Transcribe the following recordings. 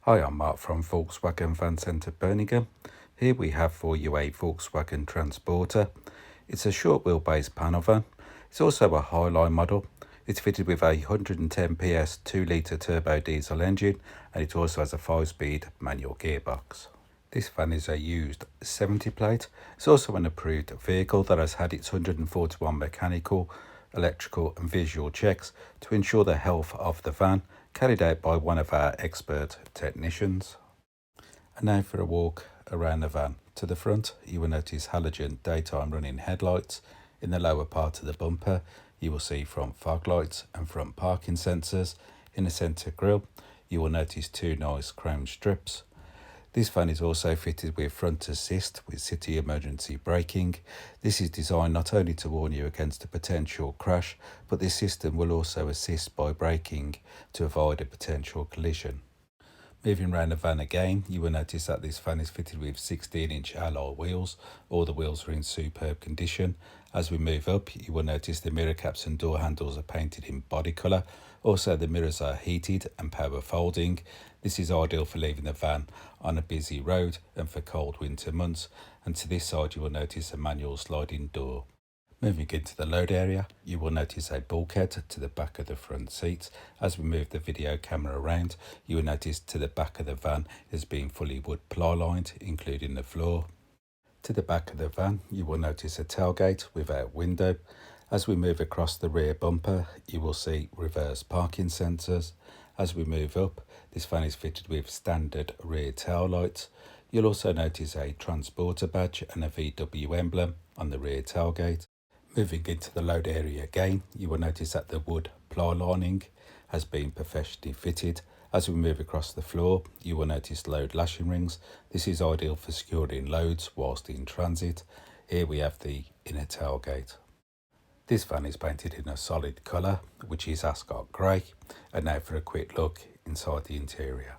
Hi, I'm Mark from Volkswagen Van Centre Birmingham. Here we have for you a Volkswagen Transporter. It's a short wheelbase panel van. It's also a Highline model. It's fitted with a 110 PS 2 litre turbo diesel engine, and it also has a 5-speed manual gearbox. This van is a used 70 plate. It's also an approved vehicle that has had its 141 mechanical, electrical and visual checks to ensure the health of the van, carried out by one of our expert technicians. And now for a walk around the van. To the front, you will notice halogen daytime running headlights. In the lower part of the bumper, you will see front fog lights and front parking sensors. In the centre grille, you will notice two nice chrome strips. This van is also fitted with front assist with city emergency braking. This is designed not only to warn you against a potential crash, but this system will also assist by braking to avoid a potential collision. Moving around the van again, you will notice that this van is fitted with 16-inch alloy wheels. All the wheels are in superb condition. As we move up, you will notice the mirror caps and door handles are painted in body colour. Also, the mirrors are heated and power folding. This is ideal for leaving the van on a busy road and for cold winter months. And to this side, you will notice a manual sliding door. Moving into the load area, you will notice a bulkhead to the back of the front seats. As we move the video camera around, you will notice to the back of the van is being fully wood ply-lined, including the floor. To the back of the van, you will notice a tailgate without window. As we move across the rear bumper, you will see reverse parking sensors. As we move up, this van is fitted with standard rear tail lights. You'll also notice a transporter badge and a VW emblem on the rear tailgate. Moving into the load area again, you will notice that the wood ply lining has been professionally fitted. As we move across the floor, you will notice load lashing rings. This is ideal for securing loads whilst in transit. Here we have the inner tailgate. This van is painted in a solid colour, which is Ascot Grey. And now for a quick look inside the interior.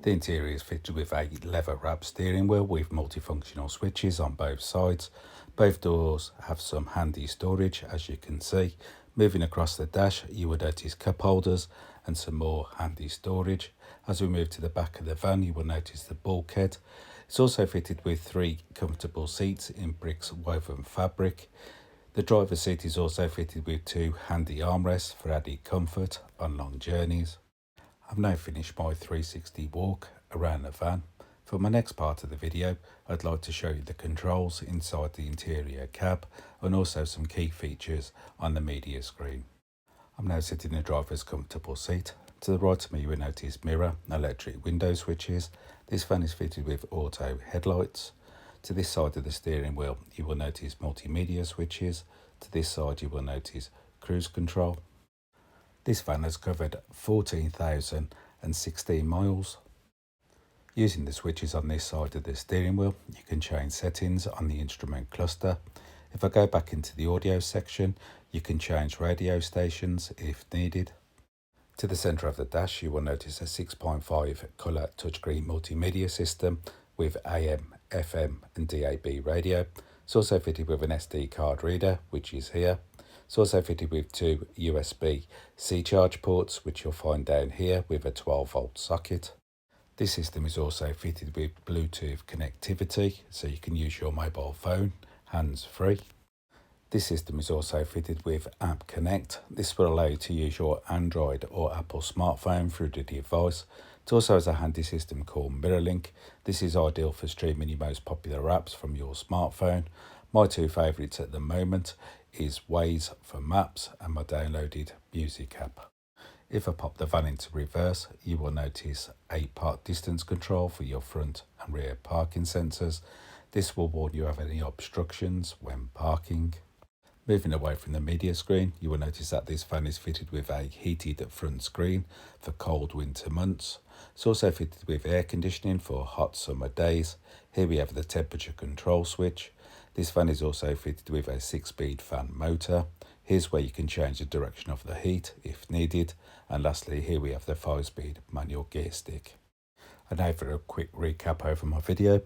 The interior is fitted with a leather wrap steering wheel with multifunctional switches on both sides. Both doors have some handy storage, as you can see. Moving across the dash, you will notice cup holders and some more handy storage. As we move to the back of the van, you will notice the bulkhead. It's also fitted with 3 comfortable seats in bricks woven fabric. The driver's seat is also fitted with 2 handy armrests for added comfort on long journeys. I've now finished my 360 walk around the van. For my next part of the video, I'd like to show you the controls inside the interior cab and also some key features on the media screen. I'm now sitting in the driver's comfortable seat. To the right of me, you will notice mirror and electric window switches. This van is fitted with auto headlights. To this side of the steering wheel, you will notice multimedia switches. To this side, you will notice cruise control. This van has covered 14,016 miles. Using the switches on this side of the steering wheel, you can change settings on the instrument cluster. If I go back into the audio section, you can change radio stations if needed. To the centre of the dash, you will notice a 6.5 colour touchscreen multimedia system with AM, FM and DAB radio. It's also fitted with an SD card reader, which is here. It's also fitted with 2 USB-C charge ports, which you'll find down here with a 12-volt socket. This system is also fitted with Bluetooth connectivity, so you can use your mobile phone hands-free. This system is also fitted with App Connect. This will allow you to use your Android or Apple smartphone through the device. It also has a handy system called Mirrorlink. This is ideal for streaming your most popular apps from your smartphone. My 2 favourites at the moment is Waze for maps and my downloaded music app. If I pop the van into reverse, you will notice a park distance control for your front and rear parking sensors. This will warn you of any obstructions when parking. Moving away from the media screen, you will notice that this van is fitted with a heated front screen for cold winter months. It's also fitted with air conditioning for hot summer days. Here we have the temperature control switch. This van is also fitted with a 6-speed fan motor. Here's where you can change the direction of the heat if needed. And lastly, here we have the 5-speed manual gear stick. And now for a quick recap over my video.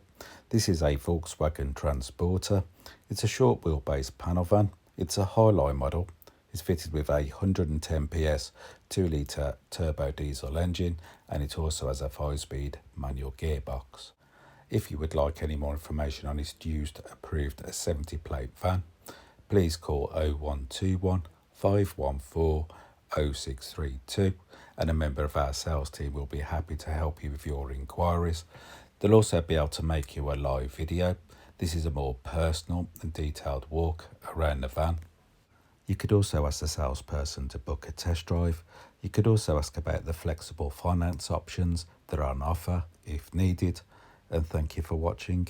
This is a Volkswagen Transporter. It's a short wheelbase panel van. It's a Highline model. It's fitted with a 110 PS 2 litre turbo diesel engine, and it also has a 5-speed manual gearbox. If you would like any more information on this used approved 70 plate van, please call 0121 514 0632 and a member of our sales team will be happy to help you with your inquiries. They'll also be able to make you a live video. This is a more personal and detailed walk around the van. You could also ask the salesperson to book a test drive. You could also ask about the flexible finance options that are on offer if needed. And thank you for watching.